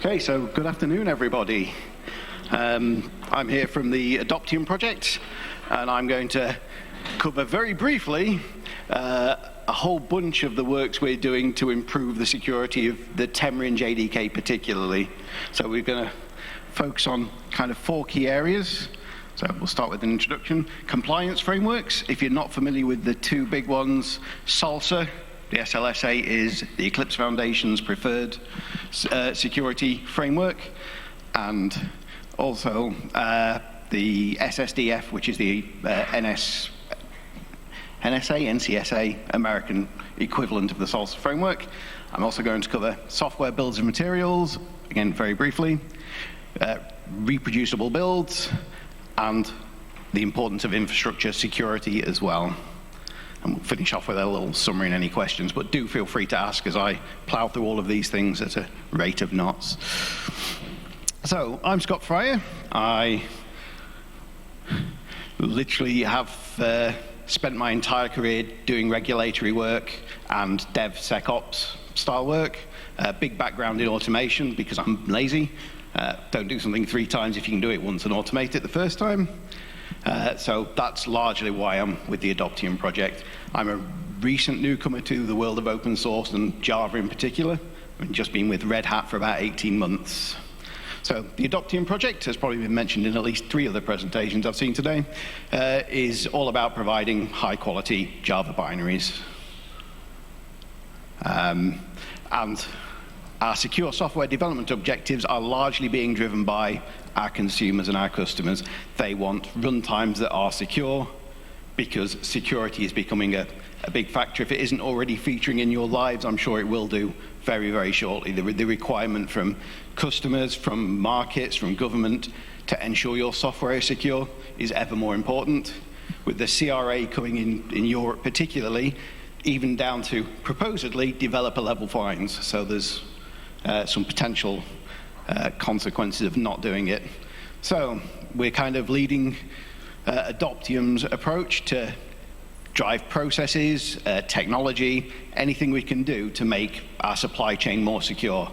Okay, so good afternoon, everybody. I'm here from the Adoptium project, and I'm going to cover very briefly a whole bunch of the works we're doing to improve the security of the Temrin JDK particularly. So we're going to focus on kind of 4 key areas. So we'll start with an introduction. Compliance frameworks. If you're not familiar with the 2 big ones, SALSA, the SLSA is the Eclipse Foundation's preferred security framework, and also the SSDF, which is the NCSA American equivalent of the SALSA framework. I'm also going to cover software builds and materials, again very briefly, reproducible builds, and the importance of infrastructure security as well. And we'll finish off with a little summary and any questions, but do feel free to ask as I plow through all of these things at a rate of knots. So, I'm Scott Fryer. I literally have spent my entire career doing regulatory work and DevSecOps style work. Big background in automation because I'm lazy. Don't do something 3 times if you can do it once and automate it the first time. So that's largely why I'm with the Adoptium project. I'm a recent newcomer to the world of open source and Java in particular. I've just been with Red Hat for about 18 months. So the Adoptium project has probably been mentioned in at least 3 other presentations I've seen today, is all about providing high quality Java binaries. And our secure software development objectives are largely being driven by our consumers and our customers. They want runtimes that are secure because security is becoming a big factor. If it isn't already featuring in your lives, I'm sure it will do very, very shortly. The requirement from customers, from markets, from government to ensure your software is secure is ever more important. With the CRA coming in Europe particularly, even down to proposedly developer level fines. So there's some potential consequences of not doing it. So we're kind of leading Adoptium's approach to drive processes, technology, anything we can do to make our supply chain more secure.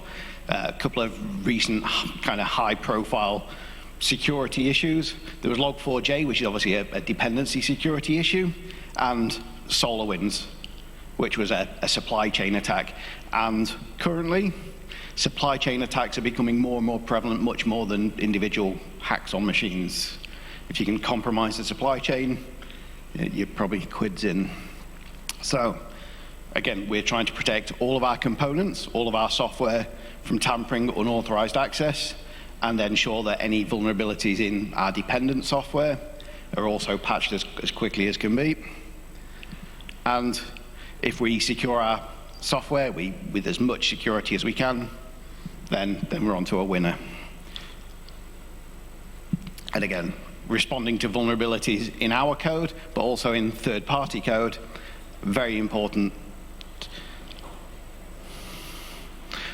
A couple of recent kind of high profile security issues. There was Log4j, which is obviously a dependency security issue, and SolarWinds, which was a supply chain attack. And currently, supply chain attacks are becoming more and more prevalent, much more than individual hacks on machines. If you can compromise the supply chain, you're probably quids in. So, again, we're trying to protect all of our components, all of our software from tampering, unauthorized access, and ensure that any vulnerabilities in our dependent software are also patched as quickly as can be. And if we secure our software with as much security as we can, then we're on to a winner. And again, responding to vulnerabilities in our code, but also in third-party code, very important.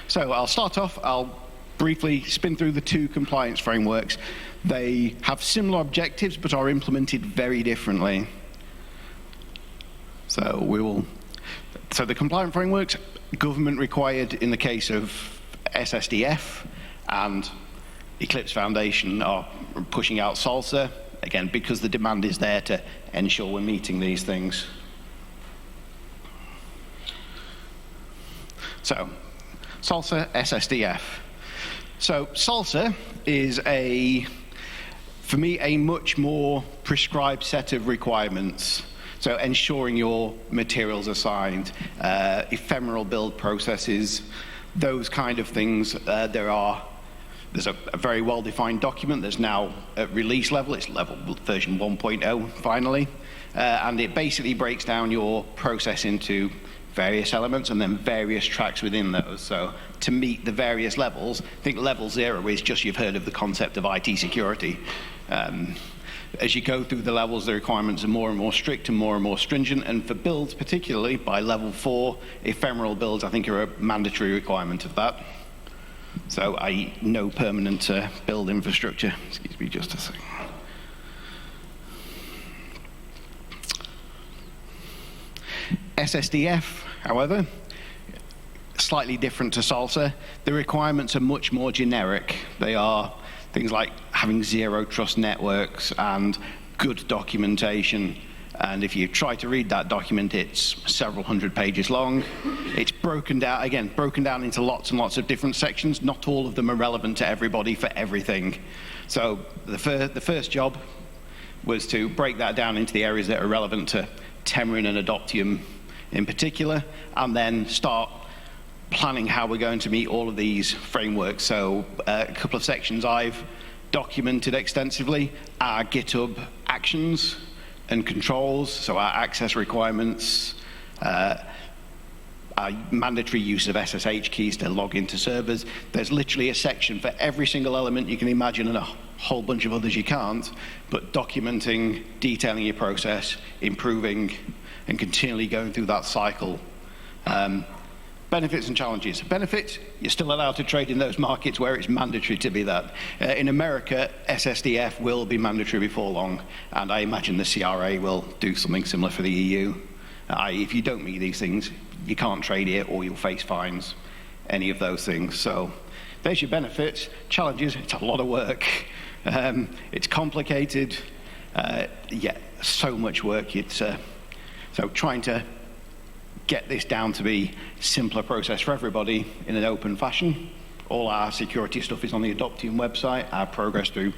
So I'll start off, I'll briefly spin through the 2 compliance frameworks. They have similar objectives, but are implemented very differently. So the compliance frameworks, government required in the case of SSDF, and Eclipse Foundation are pushing out SALSA, again, because the demand is there to ensure we're meeting these things. So, SALSA, SSDF. So, SALSA is for me, a much more prescribed set of requirements. So ensuring your materials are signed, ephemeral build processes, those kind of things. There's a very well-defined document that's now at release level. It's level version 1.0 finally. And it basically breaks down your process into various elements and then various tracks within those. So to meet the various levels, I think level 0 is just you've heard of the concept of IT security. As you go through the levels, the requirements are more and more strict and more stringent, and for builds particularly, by level 4, ephemeral builds I think are a mandatory requirement of that. So i.e. no permanent build infrastructure. Excuse me just a second. SSDF, however, slightly different to Salsa. The requirements are much more generic. They are things like having zero trust networks and good documentation. And if you try to read that document, it's several hundred pages long. It's broken down into lots and lots of different sections. Not all of them are relevant to everybody for everything. So the first job was to break that down into the areas that are relevant to Temurin and Adoptium in particular, and then start planning how we're going to meet all of these frameworks. So a couple of sections I've documented extensively are GitHub actions and controls, so our access requirements, our mandatory use of SSH keys to log into servers. There's literally a section for every single element you can imagine and a whole bunch of others you can't, but documenting, detailing your process, improving, and continually going through that cycle. Benefits and challenges. Benefits, you're still allowed to trade in those markets where it's mandatory to be that. In America, SSDF will be mandatory before long, and I imagine the CRA will do something similar for the EU. If you don't meet these things, you can't trade here or you'll face fines, any of those things. So there's your benefits. Challenges, it's a lot of work. It's complicated. Yeah, so much work. So trying to get this down to be a simpler process for everybody in an open fashion. All our security stuff is on the Adoptium website. Our progress through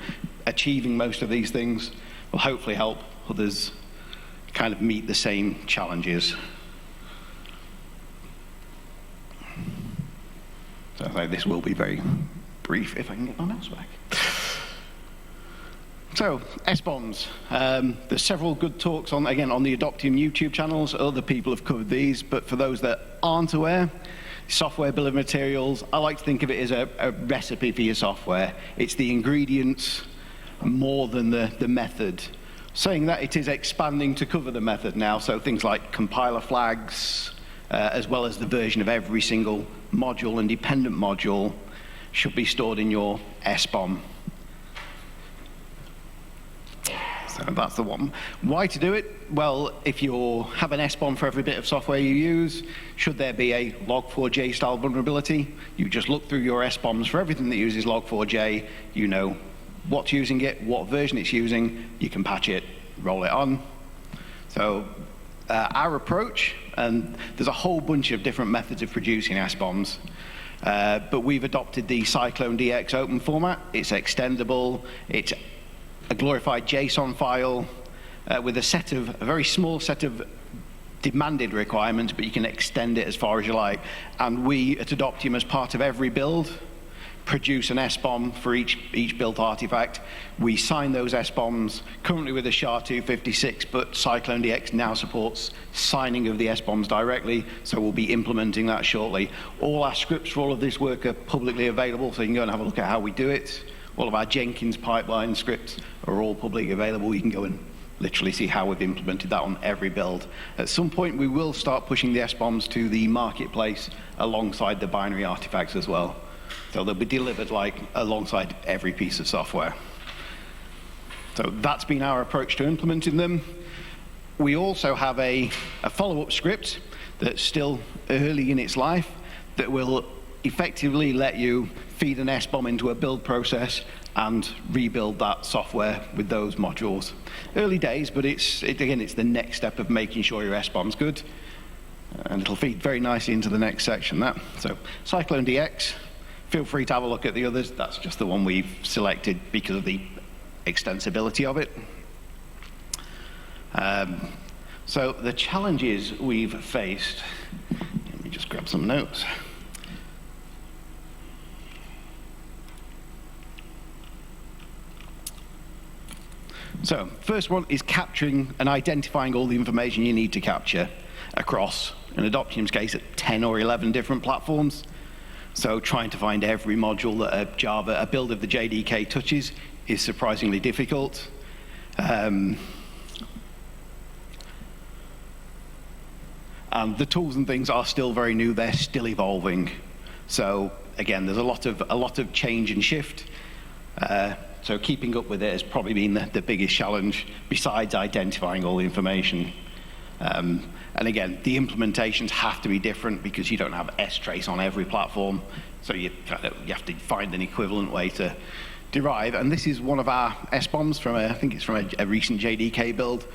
achieving most of these things will hopefully help others kind of meet the same challenges. So this will be very brief if I can get my mouse back. So, SBOMs. There's several good talks on the Adoptium YouTube channels. Other people have covered these, but for those that aren't aware, software bill of materials, I like to think of it as a recipe for your software. It's the ingredients more than the method. Saying that, it is expanding to cover the method now, so things like compiler flags, as well as the version of every single module and dependent module should be stored in your SBOM. So that's the one. Why to do it? Well, if you have an SBOM for every bit of software you use, should there be a log4j style vulnerability, you just look through your SBOMs for everything that uses log4j, you know what's using it, what version it's using, you can patch it, roll it on. So our approach, and there's a whole bunch of different methods of producing SBOMs, but we've adopted the CycloneDX open format. It's extendable, it's a glorified JSON file with a very small set of demanded requirements, but you can extend it as far as you like. And we at Adoptium, as part of every build, produce an SBOM for each built artifact. We sign those SBOMs currently with a SHA-256, but CycloneDX now supports signing of the SBOMs directly, so we'll be implementing that shortly. All our scripts for all of this work are publicly available, so you can go and have a look at how we do it. All of our Jenkins pipeline scripts are all publicly available. You can go and literally see how we've implemented that on every build. At some point, we will start pushing the SBOMs to the marketplace alongside the binary artifacts as well. So they'll be delivered alongside every piece of software. So that's been our approach to implementing them. We also have a follow-up script that's still early in its life that will effectively let you feed an SBOM into a build process and rebuild that software with those modules. Early days, but it's the next step of making sure your SBOM's good, and it'll feed very nicely into the next section. So CycloneDX, feel free to have a look at the others. That's just the one we've selected because of the extensibility of it. So the challenges we've faced, let me just grab some notes. So, first one is capturing and identifying all the information you need to capture across, in Adoptium's case, at 10 or 11 different platforms. So trying to find every module that a build of the JDK touches is surprisingly difficult. And the tools and things are still very new, they're still evolving. So again, there's a lot of change and shift. So keeping up with it has probably been the biggest challenge, besides identifying all the information. And again, the implementations have to be different because you don't have S-trace on every platform. So you have to find an equivalent way to derive. And this is one of our SBOMs from I think it's from a recent JDK build.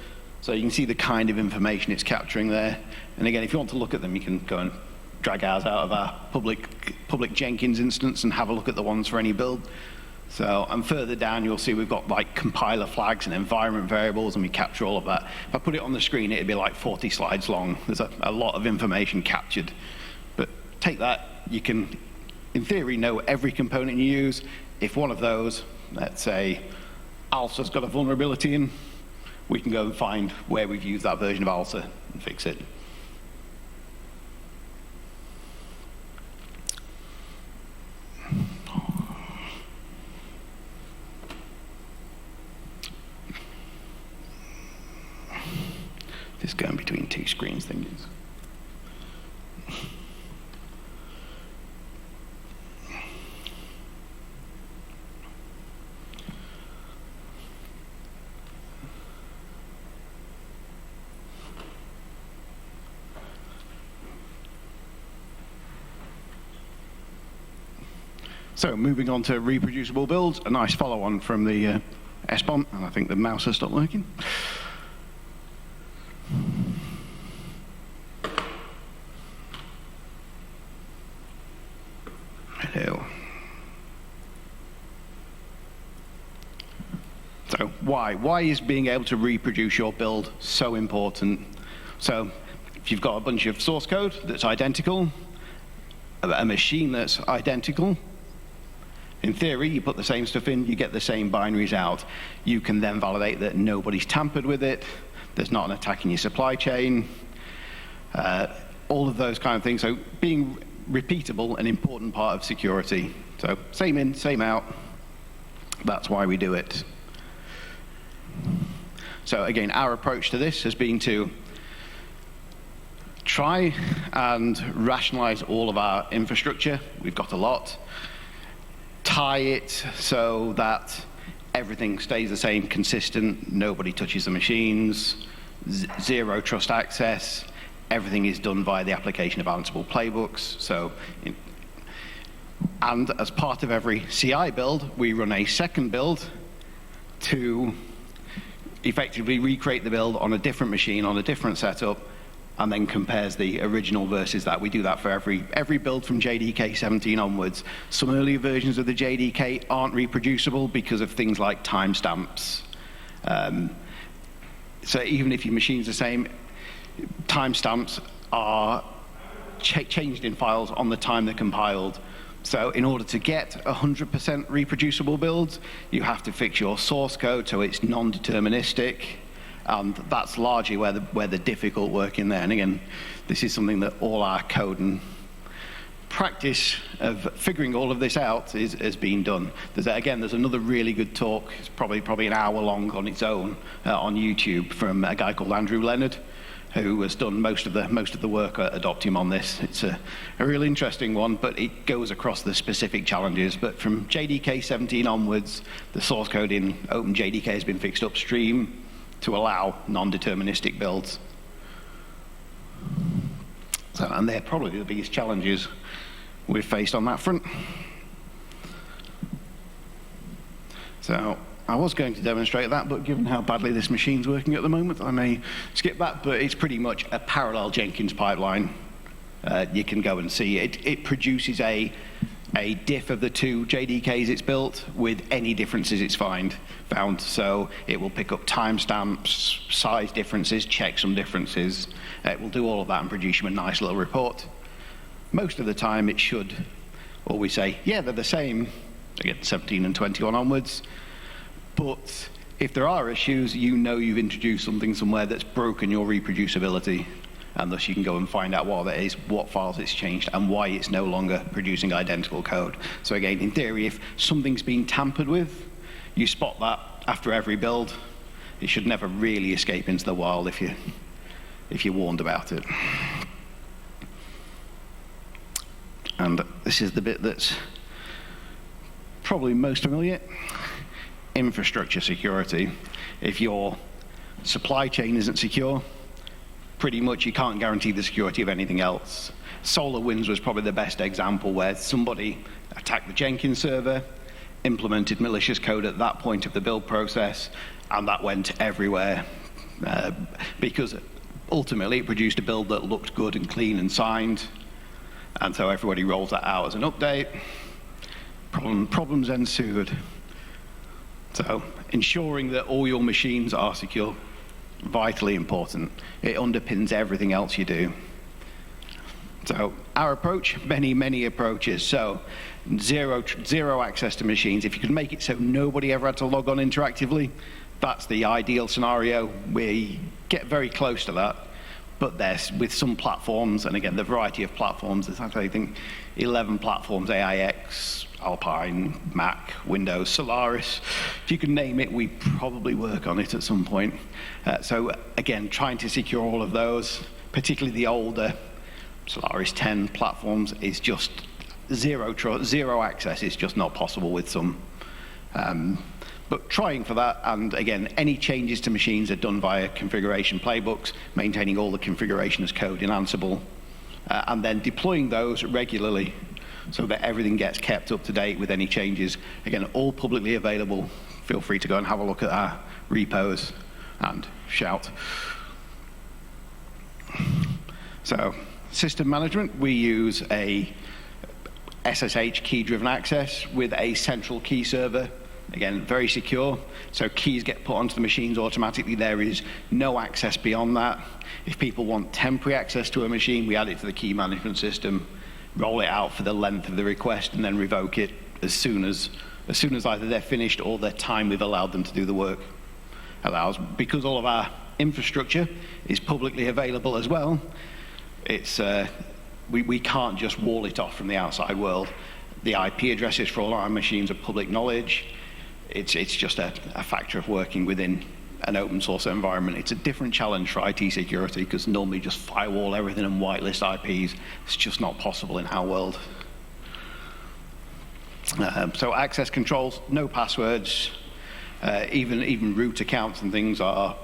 So you can see the kind of information it's capturing there. And again, if you want to look at them, you can go and drag ours out of our public Jenkins instance and have a look at the ones for any build. So, and further down, you'll see we've got like compiler flags and environment variables, and we capture all of that. If I put it on the screen, it'd be like 40 slides long. There's a lot of information captured. But take that, you can, in theory, know every component you use. If one of those, let's say, ALSA's got a vulnerability in, we can go and find where we've used that version of ALSA and fix it. Just going between two screens things. So moving on to reproducible builds, a nice follow-on from the SBOM, and I think the mouse has stopped working. Hello. So why is being able to reproduce your build so important? So if you've got a bunch of source code that's identical, a machine that's identical, in theory, you put the same stuff in, you get the same binaries out. You can then validate that nobody's tampered with it, there's not an attack in your supply chain, all of those kind of things. So being repeatable, an important part of security. So same in, same out. That's why we do it. So again, our approach to this has been to try and rationalize all of our infrastructure. We've got a lot. Tie it so that everything stays the same, consistent, nobody touches the machines, zero trust access, everything is done via the application of Ansible playbooks. So, and as part of every CI build, we run a second build to effectively recreate the build on a different machine, on a different setup, and then compares the original versus that. We do that for every build from JDK 17 onwards. Some earlier versions of the JDK aren't reproducible because of things like timestamps. So even if your machine's the same, timestamps are changed in files on the time they're compiled. So in order to get 100% reproducible builds, you have to fix your source code so it's non-deterministic. And that's largely where the difficult work in there. And again, this is something that all our code and practice of figuring all of this out has been done. There's another really good talk. It's probably an hour long on its own on YouTube from a guy called Andrew Leonard, who has done most of the work at Adoptium on this. It's a really interesting one, but it goes across the specific challenges. But from JDK 17 onwards, the source code in OpenJDK has been fixed upstream to allow non-deterministic builds. So, and they're probably the biggest challenges we've faced on that front. So I was going to demonstrate that, but given how badly this machine's working at the moment, I may skip that, but it's pretty much a parallel Jenkins pipeline. You can go and see it. It produces a diff of the two JDKs it's built with any differences it's found. So it will pick up timestamps, size differences, check some differences. It will do all of that and produce you a nice little report. Most of the time it should always say, yeah, they're the same, again, 17 and 21 onwards. But if there are issues, you know you've introduced something somewhere that's broken your reproducibility. And thus you can go and find out what that is, what files it's changed, and why it's no longer producing identical code. So again, in theory, if something's been tampered with, you spot that after every build. It should never really escape into the wild if you're warned about it. And this is the bit that's probably most familiar. Infrastructure security. If your supply chain isn't secure, pretty much you can't guarantee the security of anything else. SolarWinds was probably the best example, where somebody attacked the Jenkins server, implemented malicious code at that point of the build process, and that went everywhere because ultimately it produced a build that looked good and clean and signed, and so everybody rolls that out as an update. Problems ensued. So ensuring that all your machines are secure, vitally important. It underpins everything else you do. So our approach, many approaches. So zero access to machines. If you could make it so nobody ever had to log on interactively, that's the ideal scenario. We get very close to that. But there's, with some platforms, and again, the variety of platforms, there's actually, I think, 11 platforms: AIX, Alpine, Mac, Windows, Solaris. If you can name it, we probably work on it at some point. So again, trying to secure all of those, particularly the older Solaris 10 platforms, is just zero access is just not possible with some. But trying for that, and again, any changes to machines are done via configuration playbooks, maintaining all the configuration as code in Ansible, and then deploying those regularly so that everything gets kept up to date with any changes. Again, all publicly available. Feel free to go and have a look at our repos and shout. So, system management, we use a SSH key-driven access with a central key server. Again, very secure, so keys get put onto the machines automatically. There is no access beyond that. If people want temporary access to a machine, we add it to the key management system, roll it out for the length of the request, and then revoke it as soon as either they're finished or the time we've allowed them to do the work allows. Because all of our infrastructure is publicly available as well, it's we can't just wall it off from the outside world. The IP addresses for all our machines are public knowledge. It's just a factor of working within an open source environment. It's a different challenge for IT security, because normally just firewall everything and whitelist IPs. It's just not possible in our world. So access controls, no passwords, even root accounts and things are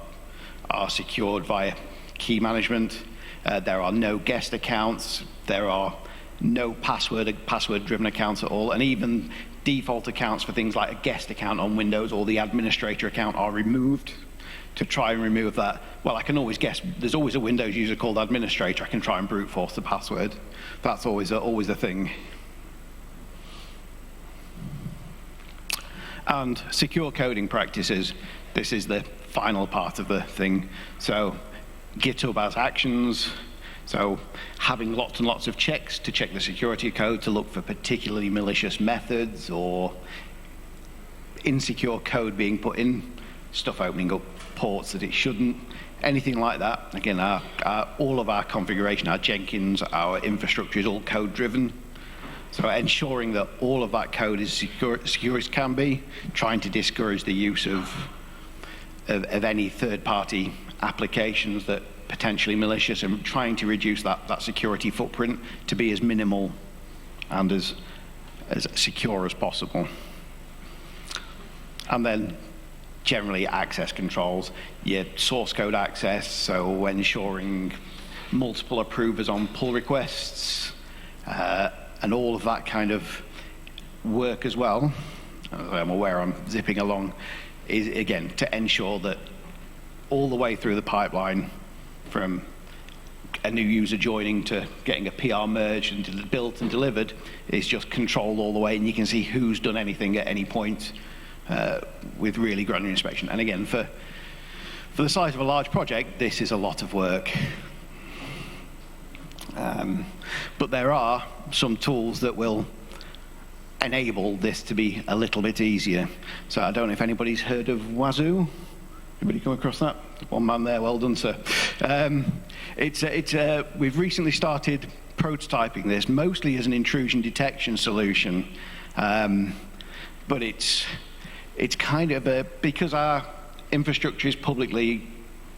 secured via key management. There are no guest accounts. There are no password-driven accounts at all, and even default accounts for things like a guest account on Windows or the administrator account are removed. To try and remove that, well, I can always guess. There's always a Windows user called administrator. I can try and brute force the password. That's always a thing. And secure coding practices. This is the final part of the thing. So GitHub has actions. So having lots and lots of checks to check the security code, to look for particularly malicious methods or insecure code being put in, stuff opening up ports that it shouldn't, anything like that. Again, all of our configuration, our Jenkins, our infrastructure is all code driven. So ensuring that all of that code is secure as can be, trying to discourage the use of any third-party applications that potentially malicious, and trying to reduce that security footprint to be as minimal and as secure as possible. And then generally access controls, your source code access, so ensuring multiple approvers on pull requests, and all of that kind of work as well. I'm aware I'm zipping along, is again to ensure that all the way through the pipeline, from a new user joining to getting a PR merged and built and delivered, is just controlled all the way, and you can see who's done anything at any point with really granular inspection. And again, for the size of a large project, this is a lot of work. But there are some tools that will enable this to be a little bit easier. So I don't know if anybody's heard of Wazoo. Anybody come across that? One man there, well done, sir. We've recently started prototyping this, mostly as an intrusion detection solution. But it's kind of because our infrastructure is publicly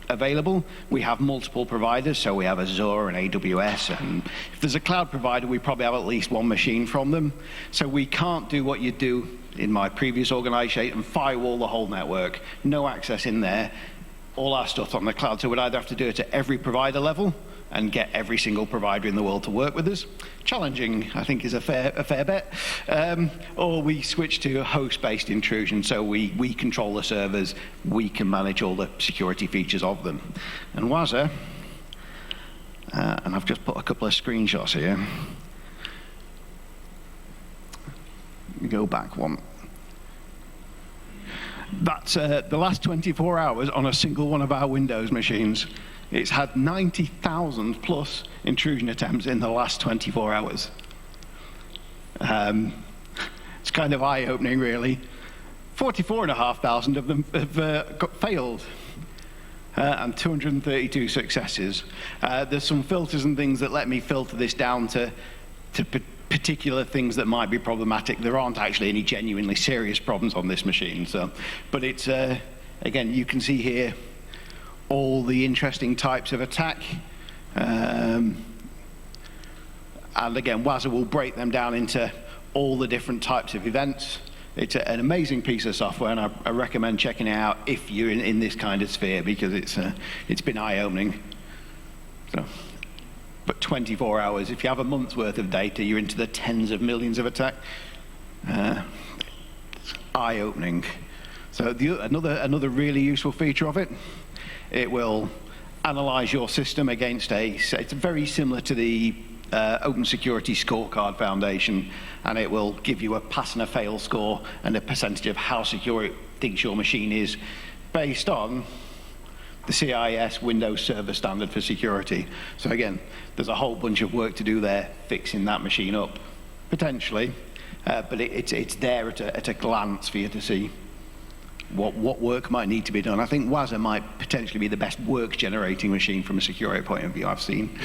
available, we have multiple providers, so we have Azure and AWS, and if there's a cloud provider, we probably have at least one machine from them. So we can't do what you do in my previous organization and firewall the whole network. No access in there. all our stuff on the cloud. So we'd either have to do it at every provider level and get every single provider in the world to work with us. Challenging, I think, is a fair bet. Or we switch to a host-based intrusion, so we control the servers, we can manage all the security features of them. And Wazza, and I've just put a couple of screenshots here. Go back one. That's the last 24 hours on a single one of our Windows machines. It's had 90,000 plus intrusion attempts in the last 24 hours. It's kind of eye-opening, really. 44,500 of them have got failed, and 232 successes. There's some filters and things that let me filter this down to particular things that might be problematic. There aren't actually any genuinely serious problems on this machine. So, but it's, again, you can see here all the interesting types of attack. And again, Wazza will break them down into all the different types of events. It's an amazing piece of software, and I recommend checking it out if you're in this kind of sphere, because it's been eye-opening. So, but 24 hours, if you have a month's worth of data, you're into the tens of millions of attack. It's eye-opening. So another really useful feature of it, it will analyze your system against it's very similar to the Open Security Scorecard Foundation, and it will give you a pass and a fail score and a percentage of how secure it thinks your machine is based on the CIS Windows Server Standard for security. So again, there's a whole bunch of work to do there, fixing that machine up, potentially, but it's there at a glance for you to see what work might need to be done. I think Wazza might potentially be the best work-generating machine from a security point of view I've seen.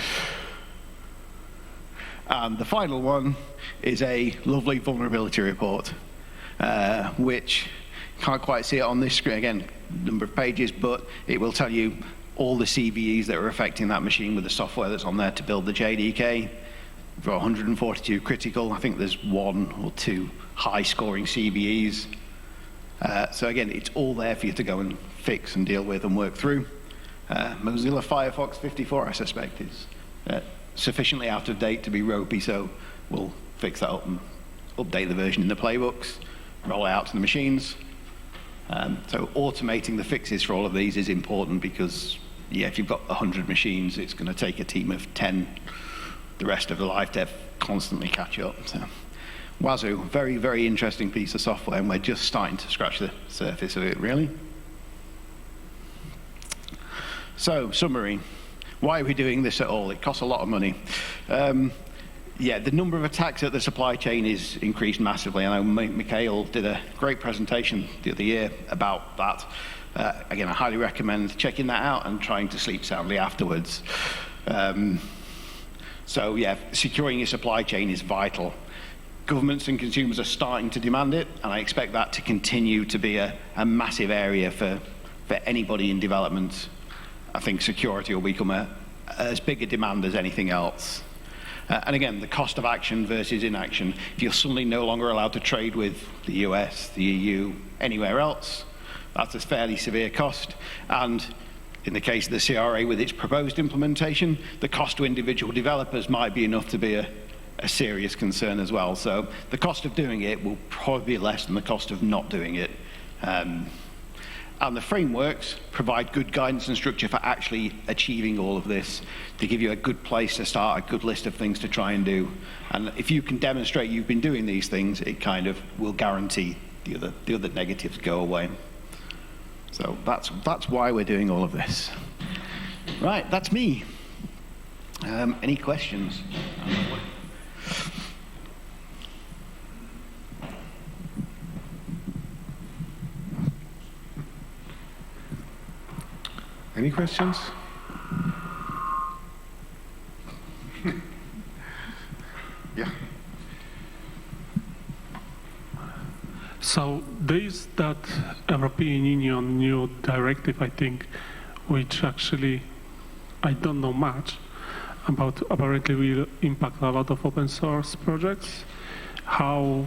And the final one is a lovely vulnerability report, which can't quite see it on this screen, again, number of pages, but it will tell you all the CVEs that are affecting that machine with the software that's on there to build the JDK. For 142 critical, I think there's 1 or 2 high-scoring CVEs. So again, it's all there for you to go and fix and deal with and work through. Mozilla Firefox 54, I suspect, is sufficiently out of date to be ropey, so we'll fix that up and update the version in the playbooks, roll it out to the machines. So automating the fixes for all of these is important because, yeah, if you've got 100 machines, it's going to take a team of 10, the rest of the live dev constantly catch up. So. Wazoo, very, very interesting piece of software, and we're just starting to scratch the surface of it, really. So, summary. Why are we doing this at all? It costs a lot of money. Yeah, the number of attacks at the supply chain is increased massively. I know Mikhail did a great presentation the other year about that. Again, I highly recommend checking that out and trying to sleep soundly afterwards. So, yeah, securing your supply chain is vital. Governments and consumers are starting to demand it, and I expect that to continue to be a massive area for anybody in development. I think security will become as big a demand as anything else. And again, the cost of action versus inaction. If you're suddenly no longer allowed to trade with the US, the EU, anywhere else, that's a fairly severe cost. And in the case of the CRA with its proposed implementation, the cost to individual developers might be enough to be a serious concern as well. So the cost of doing it will probably be less than the cost of not doing it. And the frameworks provide good guidance and structure for actually achieving all of this, to give you a good place to start, a good list of things to try and do. And if you can demonstrate you've been doing these things, it kind of will guarantee the other negatives go away. So that's why we're doing all of this. Right, that's me. Any questions? Any questions? Yeah. So there is that European Union new directive, I think, which actually I don't know much about. Apparently will impact a lot of open source projects. How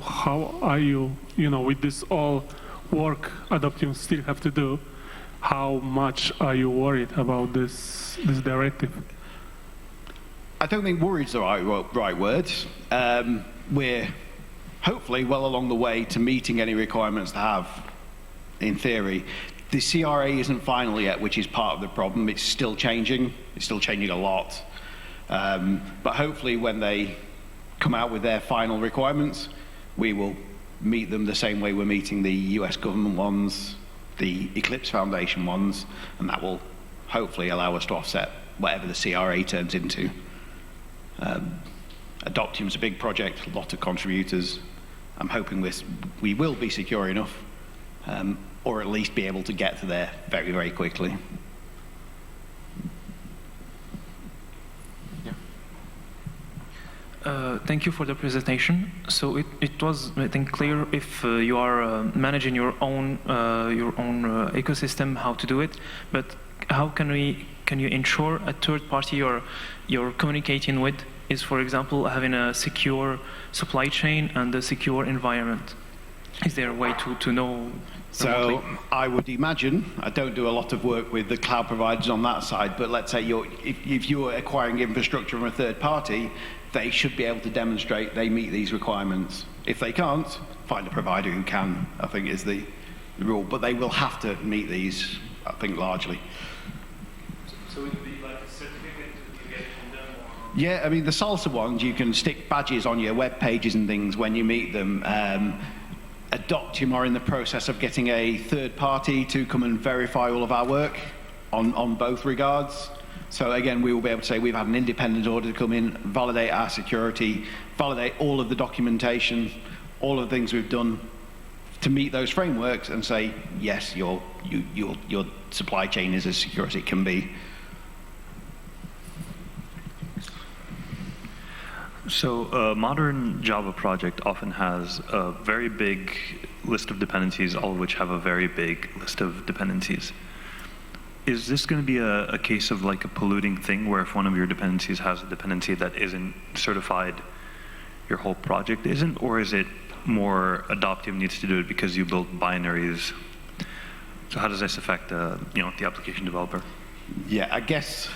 are you, with this all work Adoptium still have to do, how much are you worried about this directive? I don't think worried's the right word. We're hopefully well along the way to meeting any requirements to have, in theory. The CRA isn't final yet, which is part of the problem. It's still changing. It's still changing a lot. But hopefully when they come out with their final requirements, we will meet them the same way we're meeting the US government ones, the Eclipse Foundation ones, and that will hopefully allow us to offset whatever the CRA turns into. Adoptium's a big project, a lot of contributors. I'm hoping we will be secure enough, or at least be able to get to there very, very quickly. Thank you for the presentation. So it was, I think, clear if you are managing your own ecosystem, how to do it. But how can you ensure a third party you're communicating with is, for example, having a secure supply chain and a secure environment? Is there a way to know? So I would imagine, I don't do a lot of work with the cloud providers on that side, but let's say if you're acquiring infrastructure from a third party, they should be able to demonstrate they meet these requirements. If they can't, find a provider who can, I think is the rule. But they will have to meet these, I think, largely. So it would be like a certificate you get from them? Or? Yeah, I mean, the salsa ones, you can stick badges on your web pages and things when you meet them. Adoptium are in the process of getting a third party to come and verify all of our work on both regards. So again, we will be able to say we've had an independent auditor come in, validate our security, validate all of the documentation, all of the things we've done to meet those frameworks, and say, yes, your supply chain is as secure as it can be. So a modern Java project often has a very big list of dependencies, all of which have a very big list of dependencies. Is this going to be a case of like a polluting thing, where if one of your dependencies has a dependency that isn't certified, your whole project isn't? Or is it more Adoptium needs to do it because you built binaries? So how does this affect the application developer? Yeah, I guess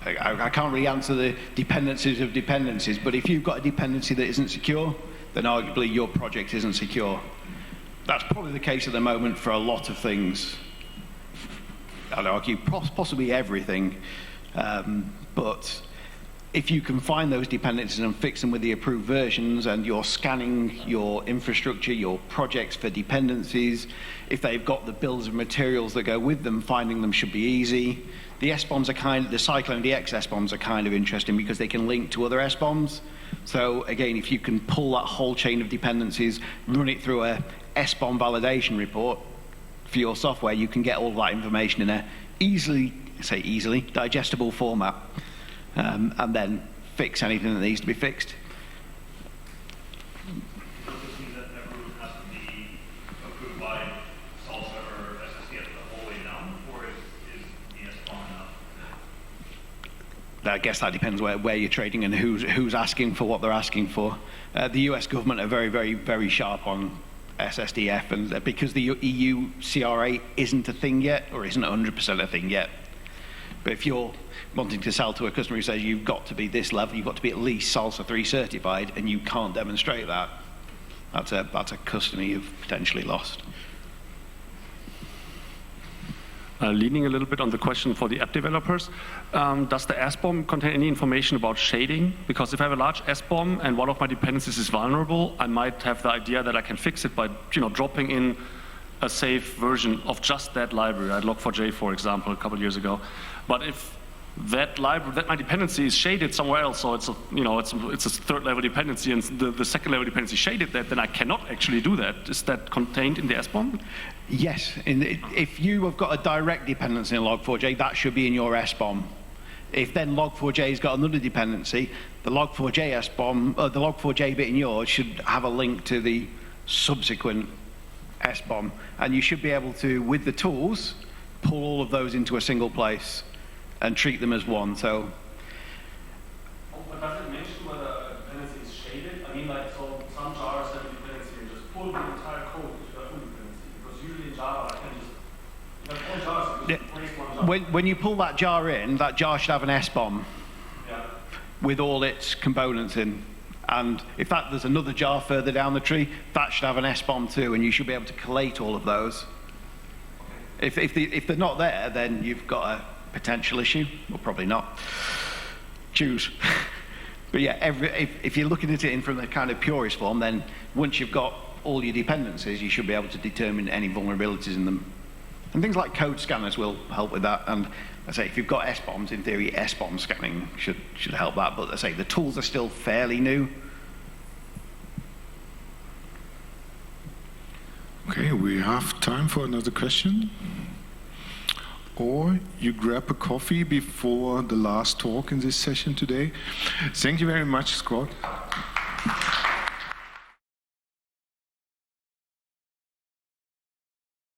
I can't really answer the dependencies of dependencies, but if you've got a dependency that isn't secure, then arguably your project isn't secure. That's probably the case at the moment for a lot of things. I'd argue possibly everything, but if you can find those dependencies and fix them with the approved versions, and you're scanning your infrastructure, your projects for dependencies, if they've got the bills of materials that go with them, finding them should be easy. The SBOMs are the Cyclone DX SBOMs are kind of interesting because they can link to other SBOMs. So again, if you can pull that whole chain of dependencies, run it through a SBOM validation report for your software, you can get all that information in a easily digestible format, and then fix anything that needs to be fixed. Does this mean that everyone has to be approved by Salsa or SSDF the whole way down, or is ES1 enough? I guess that depends where you're trading and who's asking for what they're asking for. The US government are very, very, very sharp on SSDF, and because the EU CRA isn't a thing yet, or isn't 100% a thing yet. But if you're wanting to sell to a customer who says you've got to be this level, you've got to be at least Salsa 3 certified, and you can't demonstrate that, that's a customer you've potentially lost. Leaning a little bit on the question for the app developers, does the SBOM contain any information about shading? Because if I have a large SBOM and one of my dependencies is vulnerable, I might have the idea that I can fix it by dropping in a safe version of just that library. I had Log4j, for example, a couple of years ago. But if that library, that my dependency is shaded somewhere else, so it's a third level dependency, and the second level dependency shaded that, then I cannot actually do that. Is that contained in the SBOM? Yes, if you have got a direct dependency in Log4j, that should be in your SBOM. If then Log4j's got another dependency, the Log4j SBOM, the Log4j bit in yours should have a link to the subsequent SBOM, and you should be able to, with the tools, pull all of those into a single place and treat them as one. So. But does it mention whether a dependency is shaded? I mean, like, so some jars have a dependency and just pull the entire code into their own dependency. Because usually in Java, I can just Yeah. When you pull that jar in, that jar should have an S-bomb with all its components in. And if there's another jar further down the tree, that should have an S-bomb too, and you should be able to collate all of those. If they're not there, then you've got a potential issue, or probably not. Choose. But yeah, if you're looking at it in from the kind of purest form, then once you've got all your dependencies, you should be able to determine any vulnerabilities in them. And things like code scanners will help with that. And I say, if you've got S-bombs, in theory, S-bomb scanning should help that. But I say, the tools are still fairly new. Okay, we have time for another question. Or you grab a coffee before the last talk in this session today. Thank you very much, Scott.